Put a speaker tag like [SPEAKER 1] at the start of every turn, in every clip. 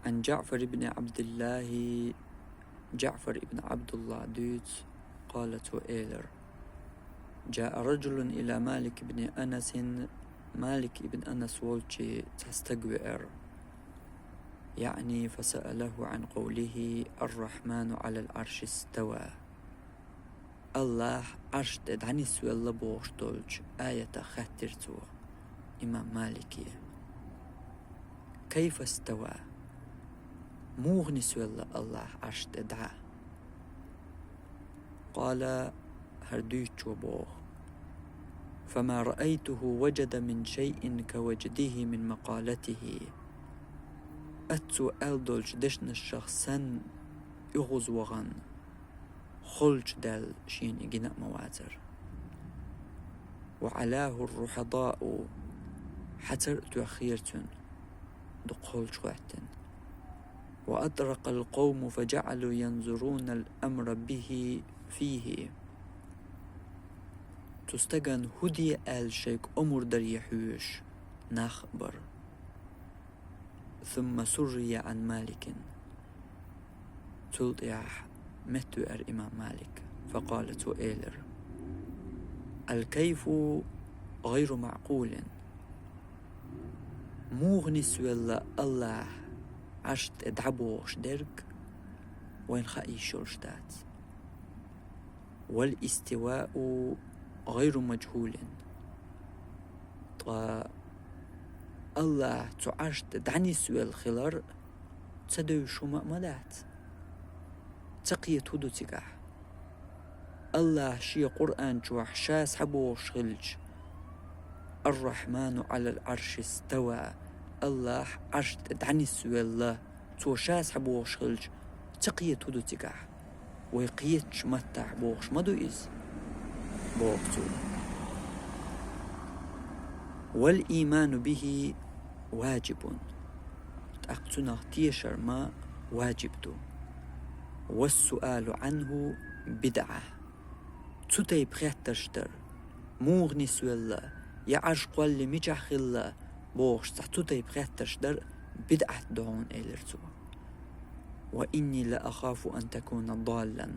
[SPEAKER 1] عن جعفر بن عبد الله جعفر بن عبد الله دوت قالت إيلر: جاء رجل إلى مالك بن أنس. مالك بن أنس والشي تستقبئر، يعني فسأله عن قوله الرحمن على العرش استوى. الله عرش دعني سوى بوش دولج آية خاترتو. إمام مالكي: كيف استوى؟ موغني سوى الله عرش دعا. قال: هرديتشو بوغ، فما رأيته وجد من شيء كوجده من مقالته. أتسو ألدولج دشن الشخصن يغز وغن خلج دال شين إجناء مواتر. وعلاه الرحضاء حتر تأخيرتن دقول شواتن. وأطرق القوم فجعلوا ينظرون الأمر به فيه. تستغن هدي الشيك أمر در يحوش نخبر. ثم سري عن مالك. تلطيح متو إمام مالك فقالت إيلر: الكيف غير معقول. موغني سوى الله عشت ادعبوش درك وين خائي شرشتات. والاستواء غير مجهول. الله تعشت دعني سوى الخلر تدو شو مأملات تقية هدو تقاح. الله شي قرآن جوح شاس حبوش خلج. الرحمن على العرش استوى. الله عرشت دعني سوى الله تو شاس حبوش خلج تقية هدو تقاح. ويقيتش متع بوش مدو إز بوقتو. والإيمان به واجب. تأقتنا تيشر ما واجبتو. والسؤال عنه بدعة. تتي بخيتشتر موغني سوى الله يعش قول مجح الله بوش تتي بخيتشتر بدعة دعون إلرتو. وإني لأخاف أن تكون ضالا.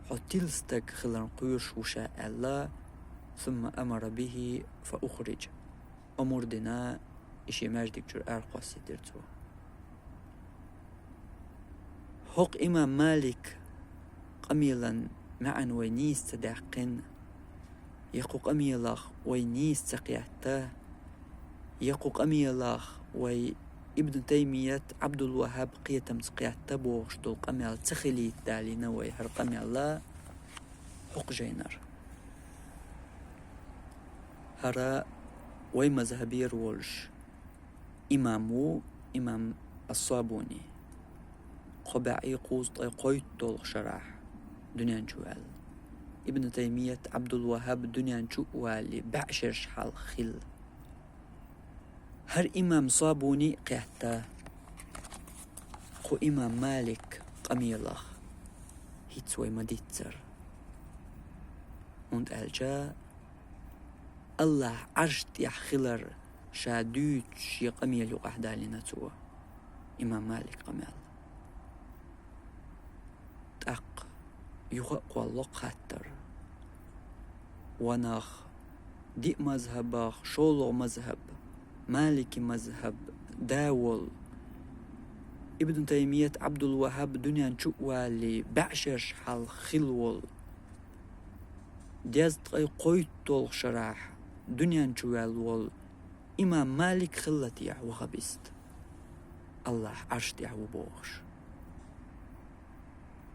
[SPEAKER 1] حتلستك خلن قيش وشاء الله. ثم أمر به فأخرج. أمر دنا إشي ماجدك جر أرقصي درتو. هق إمام مالك قميلا معا وينيس تدعقن. يقو قميلاخ وينيس تقيعته. يقو قميلاخ وي ابن تيمية عبد الوهاب قيتم تقيعته بوغش دول قميل تخلي دالي نوي هر قميل لا حق جينر. هرا وي مذهبير وولش إمامو إمام الصابوني قبعي قوز قويت دول شراح دنيان جوال. ابن تيمية عبد الوهاب دنيان جوالي بعشرش حال خل. هر إمام صابوني قيحتا. قو إمام مالك قميلخ هيتسوي مديتر. und ألجا الله عرشت يحخلر شادوت شي قميل يقحدالي نتوه. إمام مالك قميل تأق يغق والله خاتر. وناخ دي مذهباخ شولو مذهب مالكي مذهب داول. ابن تيمية عبد الوهاب دنيا نشوالي بعشرش حال خلول. ديازت قويت طول شراح دنيا نشوال وول. إمام مالك خلت يعو خبست. الله عرشت يعو بوغش.